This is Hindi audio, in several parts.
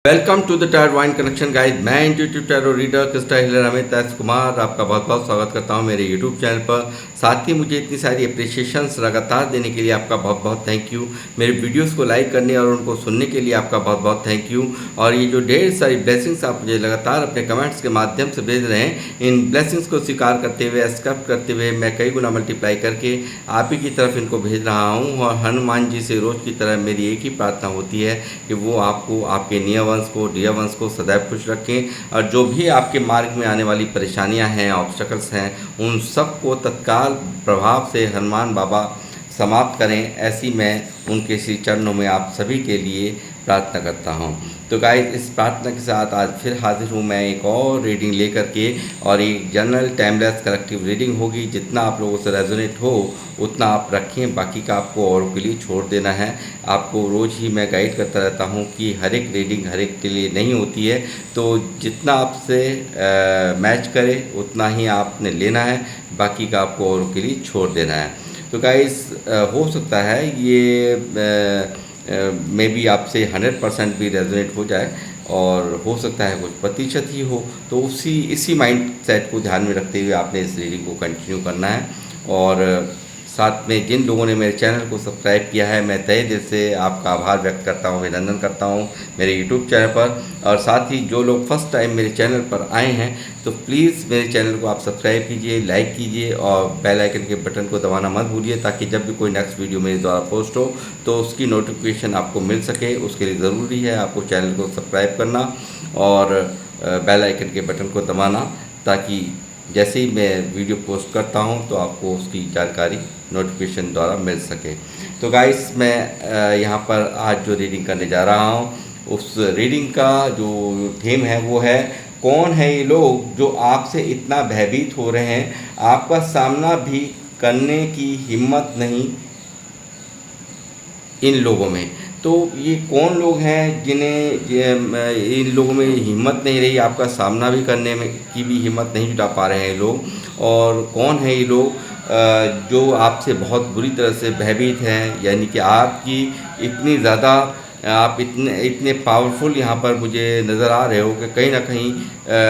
Welcome to the tarot vine connection guide. मैं intuitive tarot reader crystal healer Amit S Kumar आपका बहुत बहुत स्वागत करता हूं मेरे यूट्यूब चैनल पर। साथ ही मुझे इतनी सारी अप्रिशिएशंस लगातार देने के लिए आपका बहुत बहुत थैंक यू। मेरे वीडियोस को लाइक करने और उनको सुनने के लिए आपका बहुत बहुत थैंक यू। और ये जो ढेर सारी ब्लेसिंग्स आप मुझे लगातार अपने कमेंट्स के माध्यम से भेज रहे हैं, इन ब्लेसिंग्स को स्वीकार करते हुए, एक्सेप्ट करते हुए मैं कई गुना मल्टीप्लाई करके आप ही की तरफ इनको भेज रहा हूँ। और हनुमान जी से रोज़ की तरह मेरी एक ही प्रार्थना होती है कि वो आपको, आपके नियर वंश को, डियर वंश को सदैव खुश रखें। और जो भी आपके मार्ग में आने वाली परेशानियां हैं, ऑब्स्टकल्स हैं, उन सब को तत्काल प्रभाव से हनुमान बाबा समाप्त करें, ऐसी मैं उनके श्री चरणों में आप सभी के लिए प्रार्थना करता हूँ। तो गाइस, इस प्रार्थना के साथ आज फिर हाजिर हूँ मैं एक और रीडिंग लेकर के। और एक जनरल टाइमलेस कलेक्टिव रीडिंग होगी। जितना आप लोगों से रेजोनेट हो उतना आप रखें, बाकी का आपको औरों के लिए छोड़ देना है। आपको रोज़ ही मैं गाइड करता रहता हूँ कि हर एक रीडिंग हर एक के लिए नहीं होती है, तो जितना आपसे मैच करे उतना ही आपने लेना है, बाकी का आपको औरों के लिए छोड़ देना है। तो गाइस, हो सकता है ये मे बी आपसे 100% भी रेजोनेट हो जाए, और हो सकता है कुछ प्रतिशत ही हो। तो इसी माइंड सेट को ध्यान में रखते हुए आपने इस रीडिंग को कंटिन्यू करना है। और साथ में जिन लोगों ने मेरे चैनल को सब्सक्राइब किया है, मैं तहे दिल से आपका आभार व्यक्त करता हूँ, अभिनंदन करता हूँ मेरे यूट्यूब चैनल पर। और साथ ही जो लोग फर्स्ट टाइम मेरे चैनल पर आए हैं, तो प्लीज़ मेरे चैनल को आप सब्सक्राइब कीजिए, लाइक कीजिए और बेल आइकन के बटन को दबाना मत भूलिए, ताकि जब भी कोई नेक्स्ट वीडियो मेरे द्वारा पोस्ट हो तो उसकी नोटिफिकेशन आपको मिल सके। उसके लिए ज़रूरी है आपको चैनल को सब्सक्राइब करना और बेल आइकन के बटन को दबाना, ताकि जैसे ही मैं वीडियो पोस्ट करता हूं तो आपको उसकी जानकारी नोटिफिकेशन द्वारा मिल सके। तो गाइस, मैं यहाँ पर आज जो रीडिंग करने जा रहा हूँ, उस रीडिंग का जो थीम है वो है, कौन है ये लोग जो आपसे इतना भयभीत हो रहे हैं, आपका सामना भी करने की हिम्मत नहीं इन लोगों में। तो ये कौन लोग हैं जिन्हें इन लोगों में हिम्मत नहीं रही, आपका सामना भी करने में की भी हिम्मत नहीं जुटा पा रहे हैं ये लोग। और कौन है ये लोग जो आपसे बहुत बुरी तरह से भयभीत हैं, यानी कि आपकी इतनी ज़्यादा, आप इतने इतने पावरफुल यहाँ पर मुझे नज़र आ रहे हो कि कहीं ना कहीं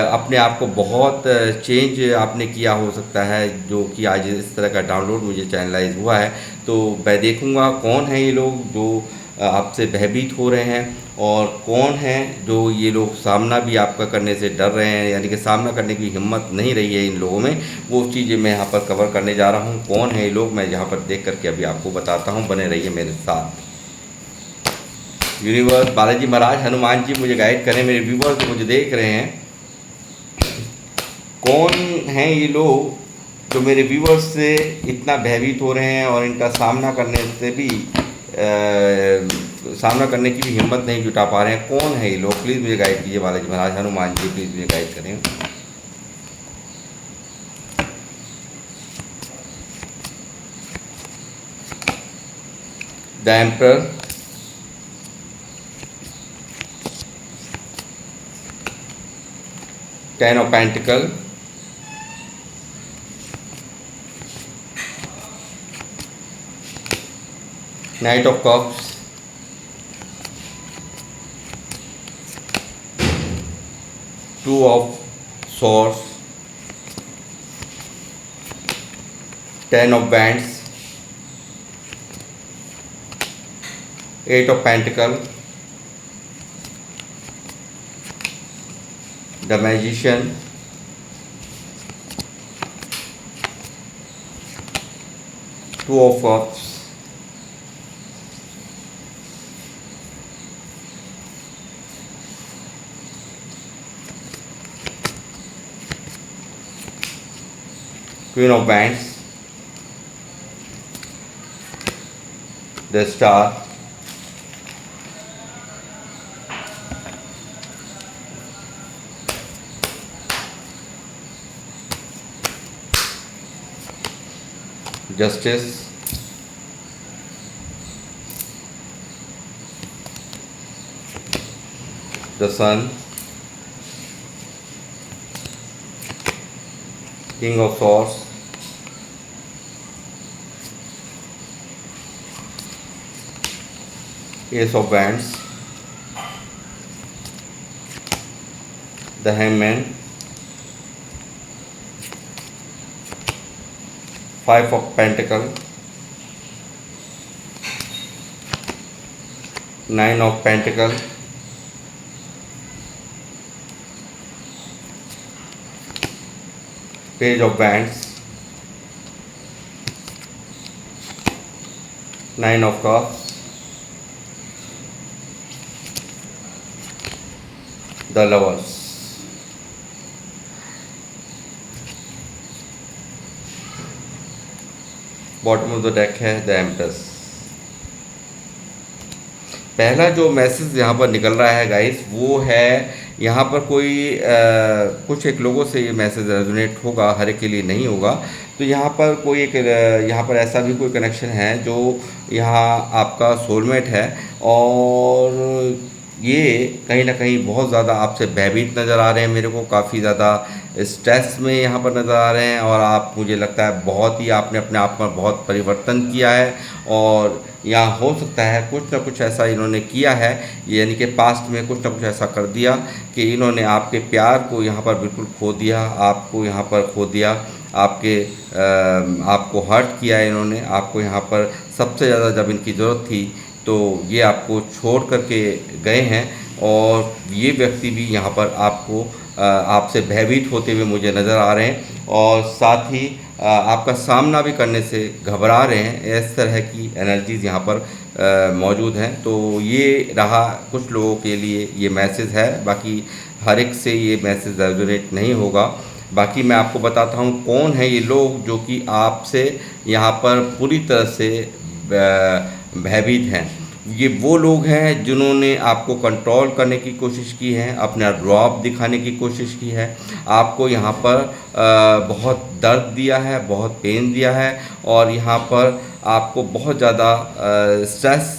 अपने आप को बहुत चेंज आपने किया हो सकता है, जो कि आज इस तरह का डाउनलोड मुझे चैनलाइज हुआ है। तो मैं देखूँगा कौन है ये लोग जो आपसे भयभीत हो रहे हैं, और कौन हैं जो ये लोग सामना भी आपका करने से डर रहे हैं, यानी कि सामना करने की हिम्मत नहीं रही है इन लोगों में। वो चीज़ें मैं यहाँ पर कवर करने जा रहा हूँ। कौन है ये लोग, मैं यहाँ पर देख करके अभी आपको बताता हूँ, बने रहिए मेरे साथ। यूनिवर्स, बालाजी महाराज, हनुमान जी मुझे गाइड करें। मेरे व्यूवर्स जो मुझे देख रहे हैं, कौन हैं ये लोग जो मेरे व्यूवर्स से इतना भयभीत हो रहे हैं और इनका सामना करने से भी सामना करने की भी हिम्मत नहीं जुटा पा रहे हैं। कौन है ये लोग, प्लीज़ मुझे गाइड कीजिए। बालाजी महाराज, हनुमान जी, प्लीज़ मुझे गाइड करें। The emperor, ten of pentacle, knight of cups, two of swords, ten of wands, eight of pentacle, the magician, two of cups, Queen of Wands, the Star, Justice, the Sun, King of Swords, Ace of Wands, the hangman, 5 of pentacle, 9 of pentacle, page of wands, 9 of cups, the lovers. Bottom of the deck है द एम्प्रेस। पहला जो मैसेज यहाँ पर निकल रहा है गाइस वो है, यहाँ पर कोई कुछ एक लोगों से ये मैसेज रेजोनेट होगा, हर एक के लिए नहीं होगा। तो यहाँ पर कोई एक यहाँ पर ऐसा भी कोई कनेक्शन है जो यहाँ आपका सोलमेट है, और ये कहीं ना कहीं बहुत ज़्यादा आपसे भयभीत नज़र आ रहे हैं मेरे को, काफ़ी ज़्यादा स्ट्रेस में यहाँ पर नज़र आ रहे हैं, और आप, मुझे लगता है बहुत ही आपने अपने आप में बहुत परिवर्तन किया है, और यहाँ हो सकता है कुछ ना कुछ ऐसा इन्होंने किया है, यानी कि पास्ट में कुछ ना कुछ ऐसा कर दिया कि इन्होंने आपके प्यार को यहाँ पर बिल्कुल खो दिया, आपको यहाँ पर खो दिया, आपको हर्ट किया है इन्होंने, आपको यहाँ पर सबसे ज़्यादा जब इनकी ज़रूरत थी तो ये आपको छोड़ करके गए हैं, और ये व्यक्ति भी यहाँ पर आपको आपसे भयभीत होते हुए मुझे नज़र आ रहे हैं, और साथ ही आपका सामना भी करने से घबरा रहे हैं। इस तरह की एनर्जीज़ यहाँ पर मौजूद हैं। तो ये रहा कुछ लोगों के लिए ये मैसेज है, बाकी हर एक से ये मैसेज रेजोनेट नहीं होगा। बाकी मैं आपको बताता हूँ कौन है ये लोग जो कि आपसे यहाँ पर पूरी तरह से भयभीत हैं। ये वो लोग हैं जिन्होंने आपको कंट्रोल करने की कोशिश की है, अपना रौब दिखाने की कोशिश की है, आपको यहाँ पर बहुत दर्द दिया है, बहुत पेन दिया है, और यहाँ पर आपको बहुत ज़्यादा स्ट्रेस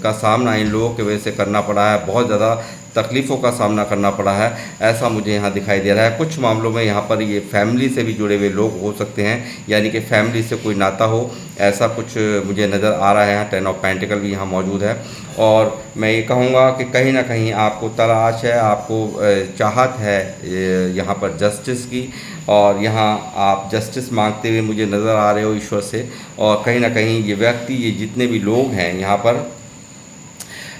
का सामना इन लोगों की वजह से करना पड़ा है, बहुत ज़्यादा तकलीफ़ों का सामना करना पड़ा है, ऐसा मुझे यहाँ दिखाई दे रहा है। कुछ मामलों में यहाँ पर ये फैमिली से भी जुड़े हुए लोग हो सकते हैं, यानी कि फैमिली से कोई नाता हो, ऐसा कुछ मुझे नज़र आ रहा है। यहाँ 10 ऑफ पेंटिकल भी यहाँ मौजूद है, और मैं ये कहूँगा कि कहीं ना कहीं आपको तलाश है, आपको चाहत है यहाँ पर जस्टिस की, और यहाँ आप जस्टिस मांगते हुए मुझे नज़र आ रहे हो ईश्वर से, और कहीं ना कहीं ये व्यक्ति, ये जितने भी लोग हैं यहाँ पर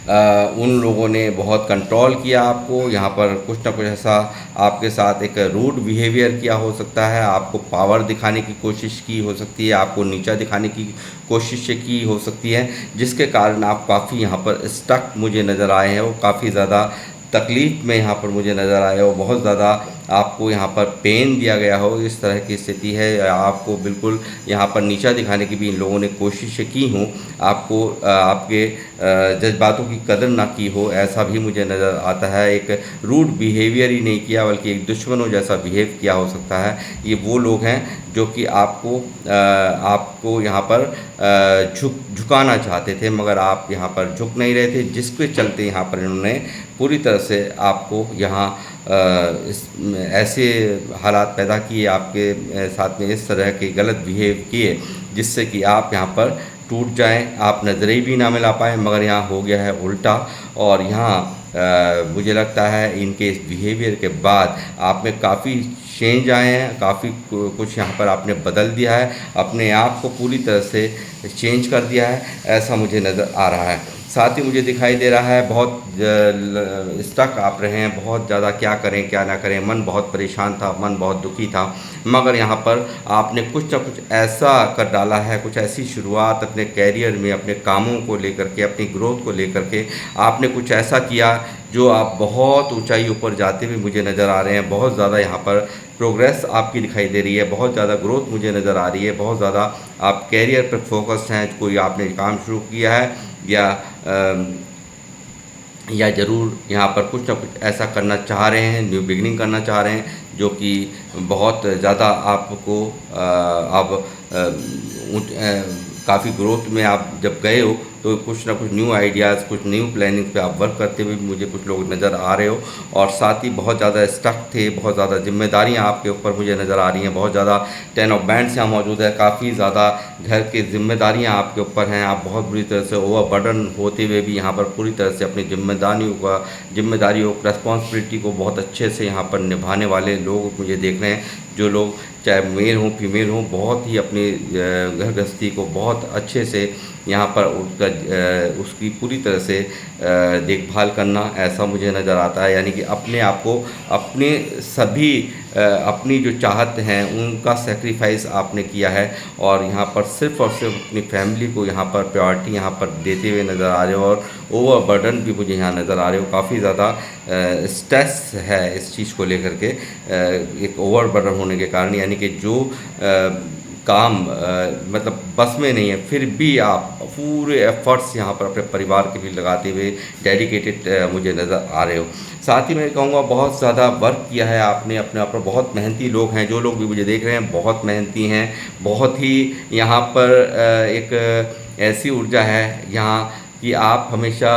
उन लोगों ने बहुत कंट्रोल किया आपको, यहाँ पर कुछ ना कुछ ऐसा आपके साथ एक रूड बिहेवियर किया हो सकता है, आपको पावर दिखाने की कोशिश की हो सकती है, आपको नीचा दिखाने की कोशिश की हो सकती है, जिसके कारण आप काफ़ी यहाँ पर स्टक मुझे नज़र आए हैं, वो काफ़ी ज़्यादा तकलीफ़ में यहाँ पर मुझे नज़र आया हो, बहुत ज़्यादा आपको यहाँ पर पेन दिया गया हो, इस तरह की स्थिति है। आपको बिल्कुल यहाँ पर नीचा दिखाने की भी इन लोगों ने कोशिश की हो, आपको आपके जज्बातों की कदर ना की हो, ऐसा भी मुझे नज़र आता है। एक रूड बिहेवियर ही नहीं किया बल्कि एक दुश्मनों जैसा बिहेव किया हो सकता है। ये वो लोग हैं जो कि आपको यहाँ पर झुकाना चाहते थे, मगर आप यहाँ पर झुक नहीं रहे थे, जिसके चलते यहाँ पर इन्होंने पूरी तरह से आपको यहाँ ऐसे हालात पैदा किए, आपके साथ में इस तरह के गलत बिहेव किए, जिससे कि आप यहाँ पर टूट जाएं, आप नज़रें भी ना मिला पाएँ, मगर यहाँ हो गया है उल्टा। और यहाँ मुझे लगता है इनके इस बिहेवियर के बाद आप में काफ़ी चेंज आए हैं, काफ़ी कुछ यहाँ पर आपने बदल दिया है, अपने आप को पूरी तरह से चेंज कर दिया है, ऐसा मुझे नज़र आ रहा है। साथ ही मुझे दिखाई दे रहा है बहुत स्टक आप रहे हैं, बहुत ज़्यादा क्या करें क्या ना करें, मन बहुत परेशान था, मन बहुत दुखी था, मगर यहाँ पर आपने कुछ ना कुछ ऐसा कर डाला है, कुछ ऐसी शुरुआत अपने कैरियर में, अपने कामों को लेकर के, अपनी ग्रोथ को लेकर के आपने कुछ ऐसा किया जो आप बहुत ऊंचाई ऊपर जाते हुए मुझे नज़र आ रहे हैं। बहुत ज़्यादा यहाँ पर प्रोग्रेस आपकी दिखाई दे रही है, बहुत ज़्यादा ग्रोथ मुझे नज़र आ रही है, बहुत ज़्यादा आप कैरियर पर फोकस्ड हैं, कोई आपने काम शुरू किया है या ज़रूर यहाँ पर कुछ ना कुछ ऐसा करना चाह रहे हैं, न्यू बिगनिंग करना चाह रहे हैं, जो कि बहुत ज़्यादा आपको अब काफ़ी ग्रोथ में आप जब गए हो तो कुछ ना कुछ न्यू आइडियाज़, कुछ न्यू प्लानिंग पे आप वर्क करते हुए भी मुझे कुछ लोग नज़र आ रहे हो। और साथ ही बहुत ज़्यादा स्टक थे, बहुत ज़्यादा जिम्मेदारियां आपके ऊपर मुझे नज़र आ रही हैं, बहुत ज़्यादा 10 ऑफ बैंड्स यहाँ मौजूद है, काफ़ी ज़्यादा घर की जिम्मेदारियां आपके ऊपर हैं। आप बहुत बुरी तरह से ओवरबर्डन होते हुए भी यहाँ पर पूरी तरह से अपनी जिम्मेदारियों रिस्पॉन्सिबिलिटी को बहुत अच्छे से यहाँ पर निभाने वाले लोग मुझे देख रहे हैं। जो लोग चाहे मेल हों फीमेल हों, बहुत ही अपनी घर गृहस्थी को बहुत अच्छे से यहाँ पर उसकी पूरी तरह से देखभाल करना, ऐसा मुझे नज़र आता है। यानी कि अपने आप को अपने सभी अपनी जो चाहत हैं उनका सेक्रीफाइस आपने किया है, और यहाँ पर सिर्फ़ और सिर्फ अपनी फैमिली को यहाँ पर प्रायोरिटी यहाँ पर देते हुए नज़र आ रहे हो। और ओवरबर्डन भी मुझे यहाँ नज़र आ रहे हो, काफ़ी ज़्यादा स्ट्रेस है इस चीज़ को लेकर के, एक ओवरबर्डन होने के कारण। यानी कि जो काम मतलब बस में नहीं है, फिर भी आप पूरे एफर्ट्स यहाँ पर अपने परिवार के भी लगाते हुए डेडिकेटेड मुझे नज़र आ रहे हो। साथ ही मैं कहूँगा बहुत ज़्यादा वर्क किया है आपने अपने आप पर, बहुत मेहनती लोग हैं। जो लोग भी मुझे देख रहे हैं बहुत मेहनती हैं, बहुत ही यहाँ पर एक ऐसी ऊर्जा है यहाँ कि आप हमेशा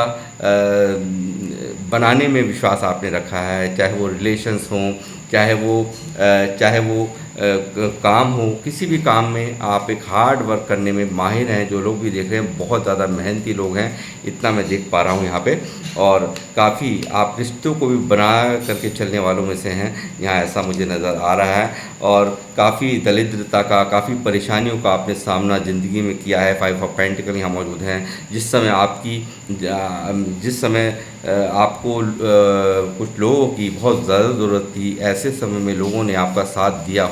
बनाने में विश्वास आपने रखा है, चाहे वो रिलेशंस हों, चाहे वो काम हो, किसी भी काम में आप एक हार्ड वर्क करने में माहिर हैं। जो लोग भी देख रहे हैं बहुत ज़्यादा मेहनती लोग हैं, इतना मैं देख पा रहा हूँ यहाँ पे। और काफ़ी आप रिश्तों को भी बना करके चलने वालों में से हैं यहाँ, ऐसा मुझे नज़र आ रहा है। और काफ़ी दरिद्रता का, काफ़ी परेशानियों का आपने सामना ज़िंदगी में किया है। 5 ऑफ पेंटिकल यहाँ मौजूद हैं। जिस समय आपको कुछ लोगों की बहुत ज़्यादा ज़रूरत थी, ऐसे समय में लोगों ने आपका साथ दिया,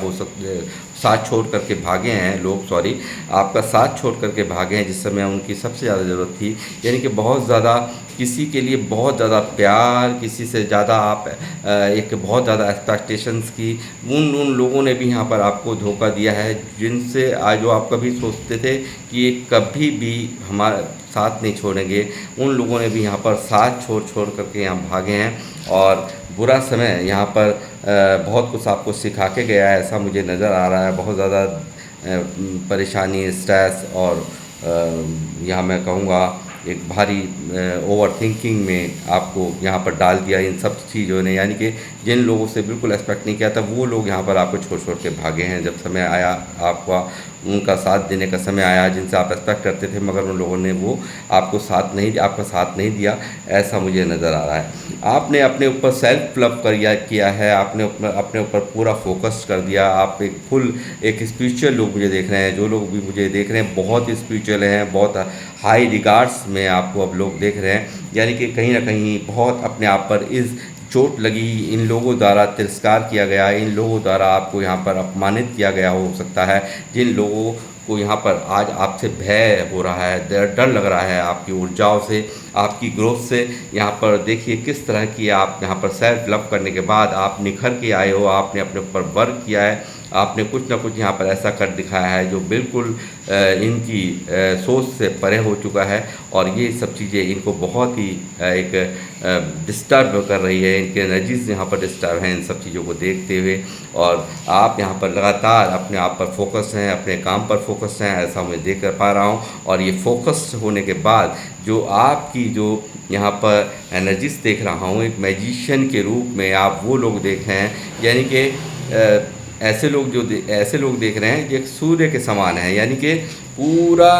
साथ छोड़ करके भागे हैं लोग, सॉरी, आपका साथ छोड़ करके भागे हैं जिस समय उनकी सबसे ज़्यादा ज़रूरत थी। यानी कि बहुत ज़्यादा किसी के लिए बहुत ज़्यादा प्यार, किसी से ज़्यादा आप एक बहुत ज़्यादा एक्सपेक्टेशंस की, उन लोगों ने भी यहाँ पर आपको धोखा दिया है, जिनसे आज जो आप कभी सोचते थे कि ये कभी भी हमारा साथ नहीं छोड़ेंगे, उन लोगों ने भी यहाँ पर साथ छोड़ करके यहाँ भागे हैं। और बुरा समय यहाँ पर बहुत कुछ आपको सिखा के गया है, ऐसा मुझे नज़र आ रहा है। बहुत ज़्यादा परेशानी, स्ट्रेस और यहाँ मैं कहूँगा एक भारी ओवर थिंकिंग में आपको यहाँ पर डाल दिया इन सब चीज़ों ने। यानी कि जिन लोगों से बिल्कुल एक्सपेक्ट नहीं किया था, वो लोग यहाँ पर आपको छोड़ के भागे हैं। जब समय आया आपका उनका साथ देने का समय आया, जिनसे आप एक्सपेक्ट करते थे, मगर उन लोगों ने वो आपका साथ नहीं दिया, ऐसा मुझे नज़र आ रहा है। आपने अपने ऊपर सेल्फ लव किया है, आपने अपने ऊपर पूरा फोकस कर दिया। आप एक स्पिरिचुअल लोग मुझे देख रहे हैं। जो लोग भी मुझे देख रहे हैं बहुत स्पिरिचुअल हैं, बहुत हाई रिगार्ड्स में आपको अब लोग देख रहे हैं। यानी कि कहीं ना कहीं बहुत अपने आप पर इस चोट लगी, इन लोगों द्वारा तिरस्कार किया गया, इन लोगों द्वारा आपको यहाँ पर अपमानित किया गया हो सकता है। जिन लोगों को यहाँ पर आज आपसे भय हो रहा है, डर लग रहा है आपकी ऊर्जाओं से, आपकी ग्रोथ से। यहाँ पर देखिए किस तरह की आप यहाँ पर सेल्फ लव करने के बाद आप निखर के आए हो, आपने अपने ऊपर वर्क किया है, आपने कुछ ना कुछ यहाँ पर ऐसा कर दिखाया है जो बिल्कुल इनकी सोच से परे हो चुका है। और ये सब चीज़ें इनको बहुत ही एक डिस्टर्ब कर रही है, इनके एनर्जीज यहाँ पर डिस्टर्ब हैं इन सब चीज़ों को देखते हुए। और आप यहाँ पर लगातार अपने आप पर फोकस हैं, अपने काम पर फोकस हैं, ऐसा मैं देख कर पा रहा हूँ। और ये फोकस होने के बाद जो आपकी जो यहाँ पर एनर्जीज देख रहा हूँ, एक मैजिशियन के रूप में आप वो लोग देख रहे हैं। यानी कि ऐसे लोग देख रहे हैं जो एक सूर्य के समान है। यानी कि पूरा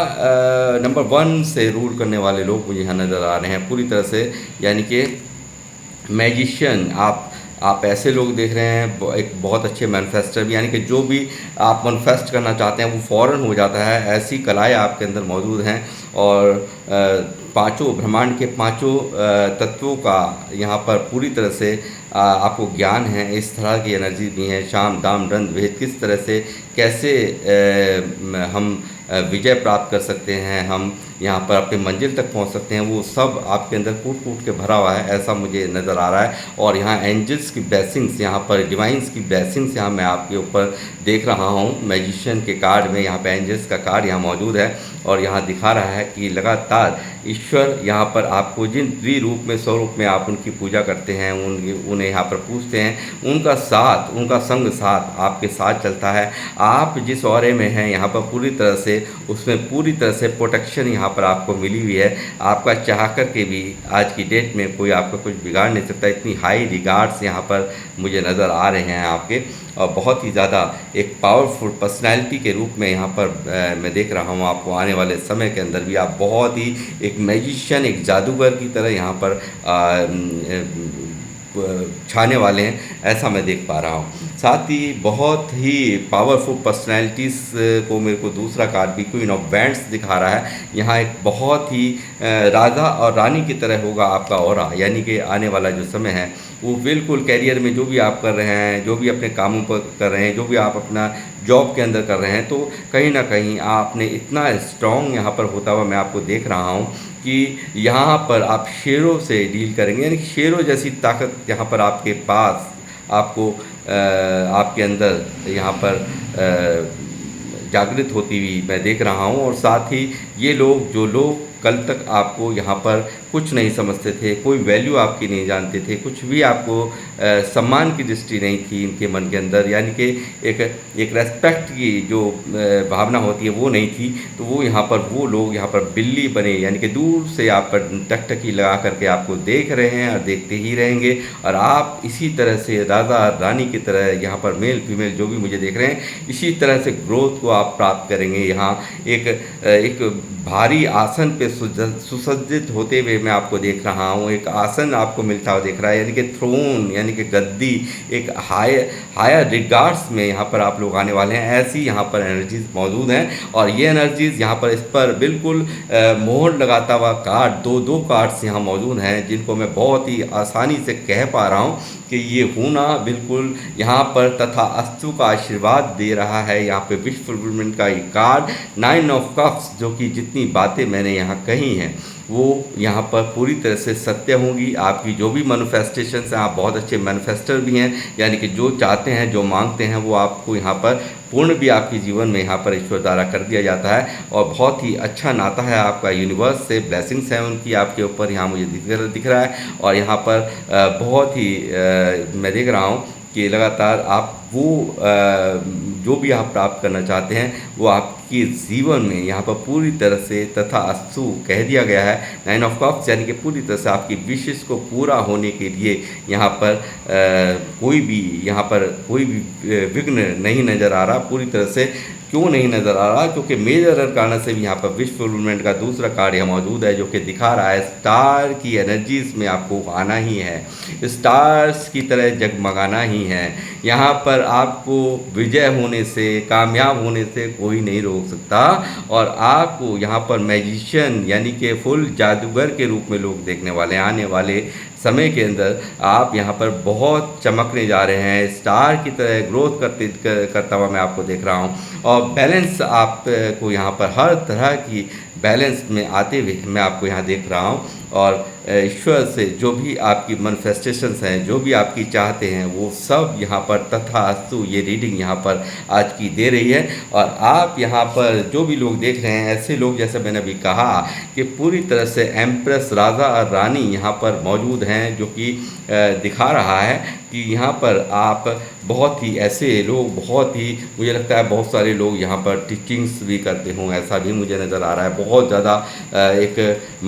नंबर 1 से रूल करने वाले लोग मुझे यहाँ नज़र आ रहे हैं पूरी तरह से। यानी कि मैजिशियन आप ऐसे लोग देख रहे हैं, एक बहुत अच्छे मैनिफेस्टर भी। यानी कि जो भी आप मैनिफेस्ट करना चाहते हैं वो फ़ौरन हो जाता है, ऐसी कलाएँ आपके अंदर मौजूद हैं। और पांचों ब्रह्मांड के पांचों तत्वों का यहाँ पर पूरी तरह से आपको ज्ञान है। इस तरह की एनर्जी भी है, शाम दाम दंड भेद, किस तरह से कैसे हम विजय प्राप्त कर सकते हैं, हम यहाँ पर अपने मंजिल तक पहुँच सकते हैं, वो सब आपके अंदर कूट के भरा हुआ है, ऐसा मुझे नज़र आ रहा है। और यहाँ एंजल्स की ब्लेसिंग्स, यहाँ पर डिवाइंस की ब्लेसिंग्स यहाँ मैं आपके ऊपर देख रहा हूँ। मैजिशियन के कार्ड में यहाँ पे एंजल्स का कार्ड यहाँ मौजूद है। और यहाँ दिखा रहा है कि लगातार ईश्वर यहाँ पर आपको जिन त्रिरूप में स्वरूप में आप उनकी पूजा करते हैं, उन्हें यहाँ पर पूजते हैं, उनका साथ, उनका संग साथ आपके साथ चलता है। आप जिस औरे में हैं यहाँ पर पूरी तरह से, उसमें पूरी तरह से प्रोटेक्शन यहाँ पर आपको मिली हुई है। आपका चाह कर के भी आज की डेट में कोई आपका कुछ बिगाड़ नहीं सकता। इतनी हाई रिगार्ड्स यहाँ पर मुझे नज़र आ रहे हैं आपके, और बहुत ही ज़्यादा एक पावरफुल पर्सनैलिटी के रूप में यहाँ पर मैं देख रहा हूँ आपको। आने वाले समय के अंदर भी आप बहुत ही एक मैजिशियन, एक जादूगर की तरह यहाँ पर छाने वाले हैं, ऐसा मैं देख पा रहा हूँ। साथ ही बहुत ही पावरफुल पर्सनैलिटीज़ को मेरे को दूसरा कार्ड भी क्वीन ऑफ वैंड्स दिखा रहा है। यहाँ एक बहुत ही राजा और रानी की तरह होगा आपका ऑरा, यानी कि आने वाला जो समय है वो बिल्कुल कैरियर में जो भी आप कर रहे हैं, जो भी अपने कामों पर कर रहे हैं, जो भी आप अपना जॉब के अंदर कर रहे हैं, तो कहीं ना कहीं आपने इतना स्ट्रॉन्ग यहाँ पर होता हुआ मैं आपको देख रहा हूँ कि यहाँ पर आप शेरों से डील करेंगे, यानी कि शेरों जैसी ताकत यहाँ पर आपके पास, आपको आपके अंदर यहाँ पर जागृत होती हुई मैं देख रहा हूँ। और साथ ही ये लोग, जो लोग कल तक आपको यहाँ पर कुछ नहीं समझते थे, कोई वैल्यू आपकी नहीं जानते थे, कुछ भी आपको सम्मान की दृष्टि नहीं थी इनके मन के अंदर, यानी कि एक रेस्पेक्ट की जो भावना होती है वो नहीं थी, तो वो यहाँ पर, वो लोग यहाँ पर बिल्ली बने, यानी कि दूर से आप पर टकटकी लगा करके आपको देख रहे हैं और देखते ही रहेंगे। और आप इसी तरह से राजा रानी की तरह यहाँ पर मेल फीमेल जो भी मुझे देख रहे हैं, इसी तरह से ग्रोथ को आप प्राप्त करेंगे। यहाँ एक भारी आसन पे सुसज्जित होते हुए मैं आपको देख रहा हूँ, एक आसन आपको मिलता हुआ देख रहा है, यानी कि थ्रोन, यानी कि गद्दी, एक हायर रिगार्ड्स में यहाँ पर आप लोग आने वाले हैं। ऐसी यहाँ पर एनर्जीज मौजूद हैं, और ये एनर्जीज यहाँ पर, इस पर बिल्कुल मोहर लगाता हुआ कार्ड, दो कार्ड्स यहाँ मौजूद हैं, जिनको मैं बहुत ही आसानी से कह पा रहा हूँ कि ये होना बिल्कुल यहाँ पर तथा अस्तु का आशीर्वाद दे रहा है। यहाँ पे विश फुलफिलमेंट का ये कार्ड 9 ऑफ कप्स, जो कि जितनी बातें मैंने यहाँ कही हैं वो यहाँ पर पूरी तरह से सत्य होंगी। आपकी जो भी मैनिफेस्टेशंस हैं, आप बहुत अच्छे मैनिफेस्टर भी हैं, यानी कि जो चाहते हैं, जो मांगते हैं, वो आपको यहाँ पर पूर्ण भी आपके जीवन में यहाँ पर ईश्वर द्वारा कर दिया जाता है। और बहुत ही अच्छा नाता है आपका यूनिवर्स से, ब्लेसिंग्स हैं उनकी आपके ऊपर, यहाँ मुझे दिख रहा है। और यहाँ पर बहुत ही मैं देख रहा हूँ कि लगातार आप वो जो भी आप प्राप्त करना चाहते हैं वो आपके जीवन में यहाँ पर पूरी तरह से तथा अस्तु कह दिया गया है। 9 ऑफ कप्स, यानी कि पूरी तरह से आपकी विशेष को पूरा होने के लिए यहाँ पर कोई भी विघ्न नहीं नज़र आ रहा। पूरी तरह से क्यों नहीं नज़र आ रहा? क्योंकि मेजर अरकाना से भी यहाँ पर विश फुलफिलमेंट का दूसरा कार्ड यहाँ मौजूद है, जो कि दिखा रहा है स्टार की एनर्जीज में आपको आना ही है, स्टार्स की तरह जगमगाना ही है। यहाँ पर आपको विजय होने से, कामयाब होने से कोई नहीं रोक सकता। और आपको यहाँ पर मैजिशियन, यानी कि फुल जादूगर के रूप में लोग देखने वाले हैं। आने वाले समय के अंदर आप यहाँ पर बहुत चमकने जा रहे हैं, स्टार की तरह ग्रोथ करता हुआ मैं आपको देख रहा हूँ। और बैलेंस आपको यहाँ पर हर तरह की बैलेंस में आते हुए मैं आपको यहाँ देख रहा हूँ। और ईश्वर से जो भी आपकी मैनिफेस्टेशंस हैं, जो भी आपकी चाहते हैं, वो सब यहाँ पर तथास्तु ये रीडिंग यहाँ पर आज की दे रही है। और आप यहाँ पर जो भी लोग देख रहे हैं, ऐसे लोग, जैसे मैंने अभी कहा कि पूरी तरह से एम्प्रेस, राजा और रानी यहाँ पर मौजूद हैं, जो कि दिखा रहा है कि यहाँ पर आप बहुत ही ऐसे लोग, बहुत ही मुझे लगता है बहुत सारे लोग यहाँ पर टीचिंग्स भी करते हों, ऐसा भी मुझे नज़र आ रहा है। बहुत ज़्यादा एक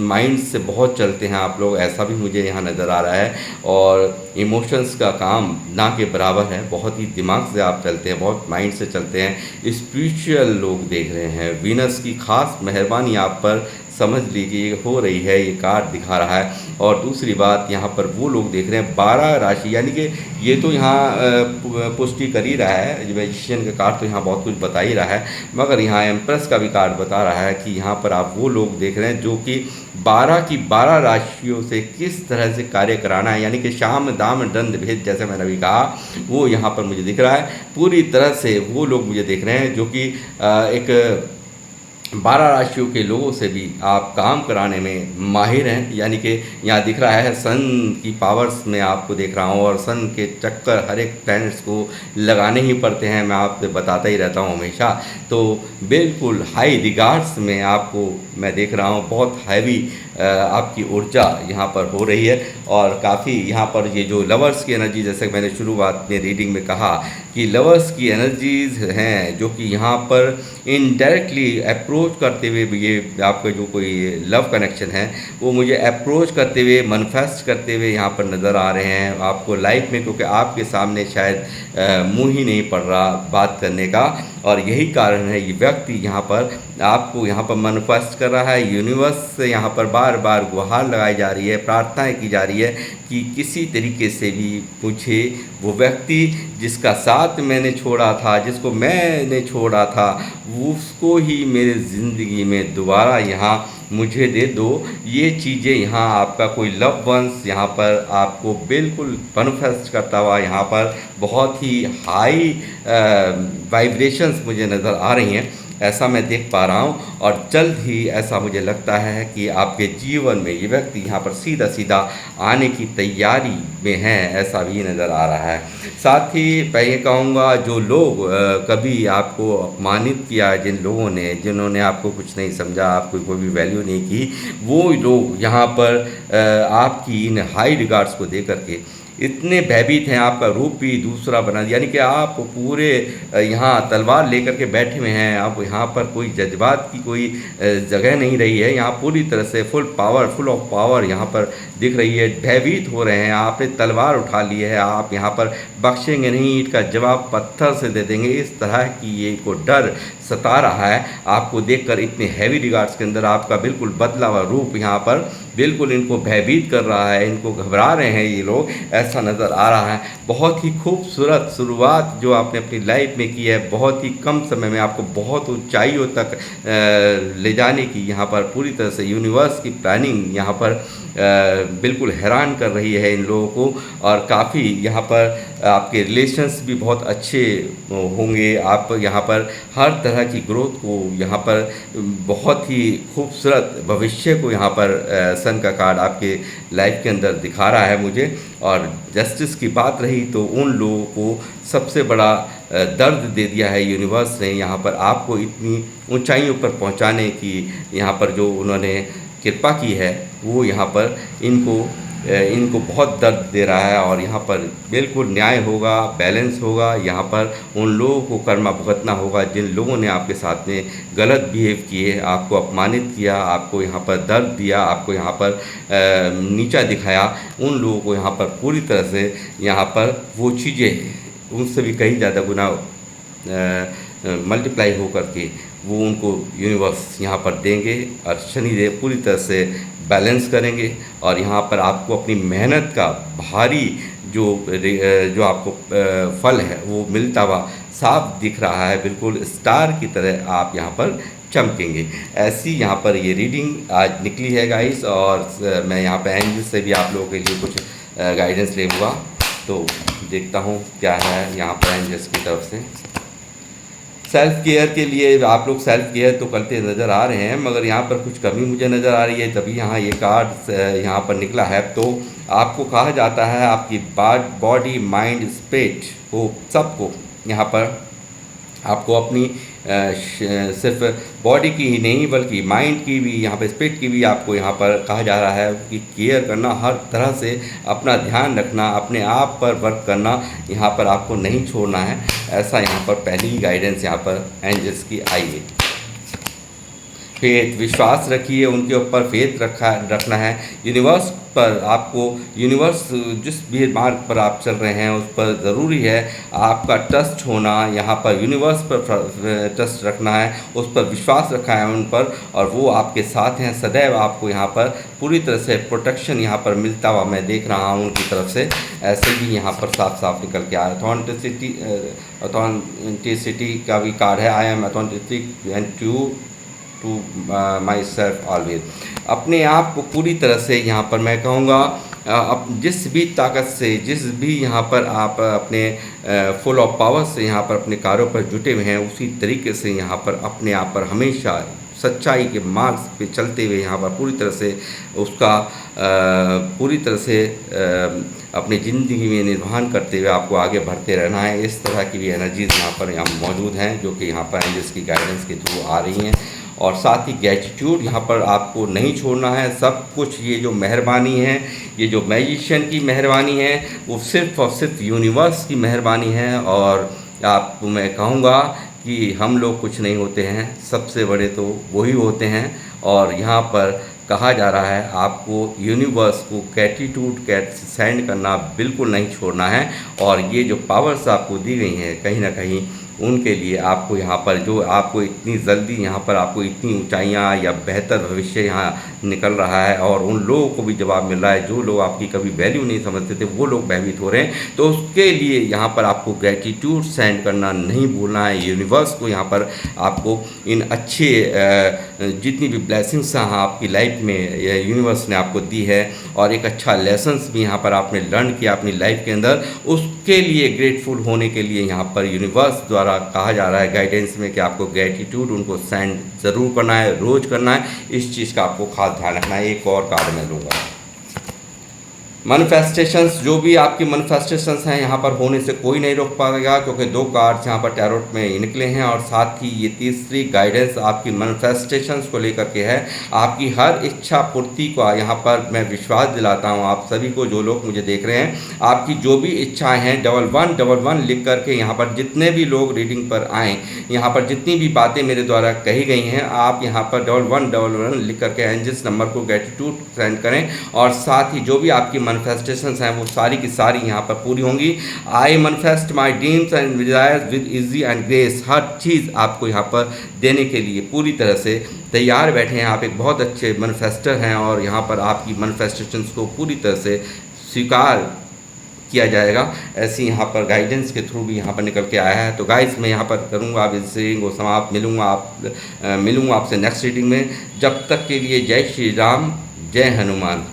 माइंड से बहुत चलते हैं आप लोग, ऐसा भी मुझे यहाँ नज़र आ रहा है। और इमोशंस का काम ना के बराबर है, बहुत ही दिमाग से आप चलते हैं, बहुत माइंड से चलते हैं। स्पिरिचुअल लोग देख रहे हैं, वीनस की खास मेहरबानी आप पर समझ लीजिए हो रही है, ये कार्ड दिखा रहा है। और दूसरी बात, यहाँ पर वो लोग देख रहे हैं 12 राशि, यानी कि ये तो यहाँ पुष्टि कर ही रहा है, मैजिशियन का कार्ड तो यहाँ बहुत कुछ बता ही रहा है, मगर यहाँ एम्प्रेस का भी कार्ड बता रहा है कि यहाँ पर आप वो लोग देख रहे हैं जो कि 12 की 12 राशियों से किस तरह से कार्य कराना है, यानी कि शाम दाम दंड भेद, जैसे मैंने अभी कहा, वो यहाँ पर मुझे दिख रहा है। पूरी तरह से वो लोग मुझे देख रहे हैं जो कि एक 12 राशियों के लोगों से भी आप काम कराने में माहिर हैं। यानी कि यहाँ दिख रहा है सन की पावर्स में आपको देख रहा हूँ, और सन के चक्कर हर एक प्लैनेट्स को लगाने ही पड़ते हैं, मैं आपको बताता ही रहता हूँ हमेशा। तो बिल्कुल हाई रिगार्ड्स में आपको मैं देख रहा हूँ, बहुत हैवी आपकी ऊर्जा यहाँ पर हो रही है। और काफ़ी यहाँ पर ये जो लवर्स की एनर्जी, जैसे मैंने शुरुआत में रीडिंग में कहा कि लवर्स की एनर्जीज हैं जो कि यहाँ पर इनडायरेक्टली अप्रोच करते हुए, ये आपका जो कोई लव कनेक्शन है वो मुझे अप्रोच करते हुए, मनफेस्ट करते हुए यहाँ पर नज़र आ रहे हैं आपको लाइफ में, क्योंकि आपके सामने शायद मुंह ही नहीं पड़ रहा बात करने का। और यही कारण है ये व्यक्ति यहाँ पर आपको यहाँ पर मनफेस्ट कर रहा है। यूनिवर्स से यहाँ पर बार बार गुहार लगाई जा रही है, प्रार्थनाएं की जा रही है कि किसी तरीके से भी मुझे वो व्यक्ति जिसका साथ मैंने छोड़ा था, जिसको मैंने छोड़ा था, उसको ही मेरे ज़िंदगी में दोबारा यहाँ मुझे दे दो। ये चीज़ें यहाँ आपका कोई लव वंस यहाँ पर आपको बिल्कुल मैनिफेस्ट करता हुआ यहाँ पर बहुत ही हाई वाइब्रेशंस मुझे नज़र आ रही हैं, ऐसा मैं देख पा रहा हूँ। और जल्द ही ऐसा मुझे लगता है कि आपके जीवन में ये व्यक्ति यहाँ पर सीधा सीधा आने की तैयारी में है, ऐसा भी नज़र आ रहा है। साथ ही मैं ये कहूँगा, जो लोग कभी आपको अपमानित किया, जिन लोगों ने, जिन्होंने आपको कुछ नहीं समझा, आपको कोई भी वैल्यू नहीं की, वो लोग यहाँ पर आपकी इन हाई रिगार्ड्स को दे करके इतने भयभीत हैं, आपका रूप भी दूसरा बना दिया। यानी कि आप पूरे यहाँ तलवार लेकर के बैठे हुए हैं, आप यहाँ पर कोई जज्बात की कोई जगह नहीं रही है, यहाँ पूरी तरह से full power, full of power यहाँ पर दिख रही है। भयभीत हो रहे हैं, आपने तलवार उठा ली है, आप यहाँ पर बख्शेंगे नहीं, ईंट का जवाब पत्थर से दे देंगे, इस तरह की ये को डर सता रहा है। आपको देखकर इतने हैवी रिगार्ड्स के अंदर आपका बिल्कुल बदला हुआ रूप यहाँ पर बिल्कुल इनको भयभीत कर रहा है, इनको घबरा रहे हैं ये लोग, ऐसा नज़र आ रहा है। बहुत ही खूबसूरत शुरुआत जो आपने अपनी लाइफ में की है, बहुत ही कम समय में आपको बहुत ऊंचाइयों तक ले जाने की यहाँ पर पूरी तरह से यूनिवर्स की प्लानिंग यहाँ पर बिल्कुल हैरान कर रही है इन लोगों को। और काफ़ी यहाँ पर आपके रिलेशंस भी बहुत अच्छे होंगे, आप यहाँ पर हर तरह की ग्रोथ को यहाँ पर बहुत ही खूबसूरत भविष्य को यहाँ पर सन का कार्ड आपके लाइफ के अंदर दिखा रहा है मुझे। और जस्टिस की बात रही तो उन लोगों को सबसे बड़ा दर्द दे दिया है यूनिवर्स ने, यहाँ पर आपको इतनी ऊंचाइयों पर पहुँचाने की यहाँ पर जो उन्होंने कृपा की है, वो यहाँ पर इनको बहुत दर्द दे रहा है। और यहाँ पर बिल्कुल न्याय होगा, बैलेंस होगा, यहाँ पर उन लोगों को कर्मा भुगतना होगा जिन लोगों ने आपके साथ में गलत बिहेव किए, आपको अपमानित किया, आपको यहाँ पर दर्द दिया, आपको यहाँ पर नीचा दिखाया। उन लोगों को यहाँ पर पूरी तरह से यहाँ पर वो चीज़ें उनसे भी कहीं ज़्यादा गुना मल्टीप्लाई हो करके वो उनको यूनिवर्स यहाँ पर देंगे, और शनिदेव पूरी तरह से बैलेंस करेंगे। और यहाँ पर आपको अपनी मेहनत का भारी जो आपको फल है वो मिलता हुआ साफ दिख रहा है, बिल्कुल स्टार की तरह आप यहाँ पर चमकेंगे। ऐसी यहाँ पर ये रीडिंग आज निकली है गाइस। और मैं यहाँ पे एंजल से भी आप लोगों के लिए कुछ गाइडेंस लूँगा, तो देखता हूँ क्या है यहाँ पर एंजल्स की तरफ से। सेल्फ़ केयर के लिए आप लोग सेल्फ़ केयर तो करते नज़र आ रहे हैं, मगर यहाँ पर कुछ कमी मुझे नज़र आ रही है, तभी यहाँ ये कार्ड यहाँ पर निकला है। तो आपको कहा जाता है आपकी बॉडी, माइंड, स्पिरिट को सबको यहाँ पर आपको अपनी सिर्फ बॉडी की ही नहीं बल्कि माइंड की भी, यहाँ पर स्पिरिट की भी आपको यहाँ पर कहा जा रहा है कि केयर करना, हर तरह से अपना ध्यान रखना, अपने आप पर वर्क करना, यहाँ पर आपको नहीं छोड़ना है। ऐसा यहाँ पर पहली गाइडेंस यहाँ पर एंजल्स की आई है। फेथ, विश्वास रखिए, उनके ऊपर फेथ रखना है यूनिवर्स पर। आपको यूनिवर्स जिस भी मार्ग पर आप चल रहे हैं उस पर ज़रूरी है आपका ट्रस्ट होना, यहाँ पर यूनिवर्स पर ट्रस्ट रखना है, उस पर विश्वास रखना है उन पर, और वो आपके साथ हैं सदैव। आपको यहाँ पर पूरी तरह से प्रोटेक्शन यहाँ पर मिलता हुआ मैं देख रहा हूँ उनकी तरफ से। ऐसे भी यहाँ पर साफ साफ निकल के आया। ऑथेंटिसिटी का भी कार्ड है। I am authentic and to myself always. अपने आप को पूरी तरह से यहाँ पर मैं कहूँगा जिस भी ताकत से, जिस भी यहाँ पर आप अपने फुल ऑफ पावर से यहाँ पर अपने कार्यों पर जुटे हुए हैं, उसी तरीके से यहाँ पर अपने आप पर हमेशा सच्चाई के मार्ग पे चलते हुए यहाँ पर पूरी तरह से उसका पूरी तरह से अपनी ज़िंदगी में निर्वहन करते हुए आपको आगे बढ़ते रहना है। इस तरह की भी एनर्जीज़ यहाँ पर मौजूद हैं जो कि यहाँ पर एंजल्स की गाइडेंस के थ्रू आ रही हैं। और साथ ही ग्रेटिट्यूड यहाँ पर आपको नहीं छोड़ना है। सब कुछ ये जो मेहरबानी है, ये जो मैजिशियन की मेहरबानी है, वो सिर्फ़ और सिर्फ यूनिवर्स की मेहरबानी है। और आपको मैं कहूँगा कि हम लोग कुछ नहीं होते हैं, सबसे बड़े तो वही होते हैं। और यहाँ पर कहा जा रहा है आपको यूनिवर्स को ग्रेटिट्यूड सेंड करना बिल्कुल नहीं छोड़ना है। और ये जो पावर्स आपको दी गई हैं कहीं ना कहीं उनके लिए आपको यहाँ पर जो आपको इतनी जल्दी यहाँ पर आपको इतनी ऊंचाइयाँ या बेहतर भविष्य यहाँ निकल रहा है। और उन लोगों को भी जवाब मिल रहा है जो लोग आपकी कभी वैल्यू नहीं समझते थे, वो लोग भयभीत हो रहे हैं। तो उसके लिए यहाँ पर आपको ग्रेटिट्यूड सेंड करना नहीं भूलना है। यूनिवर्स को यहाँ पर आपको इन अच्छे जितनी भी ब्लेसिंग्स हैं आपकी लाइफ में यूनिवर्स ने आपको दी है, और एक अच्छा लेसन्स भी यहाँ पर आपने लर्न किया अपनी लाइफ के अंदर, उसके लिए ग्रेटफुल होने के लिए यहाँ पर यूनिवर्स द्वारा कहा जा रहा है गाइडेंस में कि आपको ग्रेटिट्यूड उनको सेंड ज़रूर करना है, रोज़ करना है। इस चीज़ का आपको खास ध्यान रखना है। एक और कार्ड मैं लूँगा। मैनिफेस्टेशंस, जो भी आपकी मैनिफेस्टेशंस हैं यहाँ पर होने से कोई नहीं रोक पाएगा, क्योंकि 2 कार्ड्स यहाँ पर टैरोट में निकले हैं। और साथ ही ये तीसरी गाइडेंस आपकी मैनिफेस्टेशंस को लेकर के है। आपकी हर इच्छा पूर्ति को यहाँ पर मैं विश्वास दिलाता हूँ आप सभी को, जो लोग मुझे देख रहे हैं। आपकी जो भी इच्छाएँ हैं 1111 लिख करके यहाँ पर जितने भी लोग रीडिंग पर आएँ, यहाँ पर जितनी भी बातें मेरे द्वारा कही गई हैं, आप यहाँ पर 1111 लिख करके एंजल्स नंबर को ग्रेटिट्यूड सेंड करें। और साथ ही जो भी आपकी मैनिफेस्टेशंस हैं वो सारी की सारी यहाँ पर पूरी होंगी। I manifest my dreams and desires with easy and grace. हर चीज़ आपको यहाँ पर देने के लिए पूरी तरह से तैयार बैठे हैं। आप एक बहुत अच्छे मैनिफेस्टर हैं और यहाँ पर आपकी मैनिफेस्टेशंस को पूरी तरह से स्वीकार किया जाएगा, ऐसी यहाँ पर गाइडेंस के थ्रू भी यहाँ पर निकल के आया है। तो गाइस मैं यहाँ पर करूँगा अब इस रीडिंग को समाप्त। मिलूँगा आपसे नेक्स्ट रीडिंग में। जब तक के लिए जय श्री राम, जय हनुमान।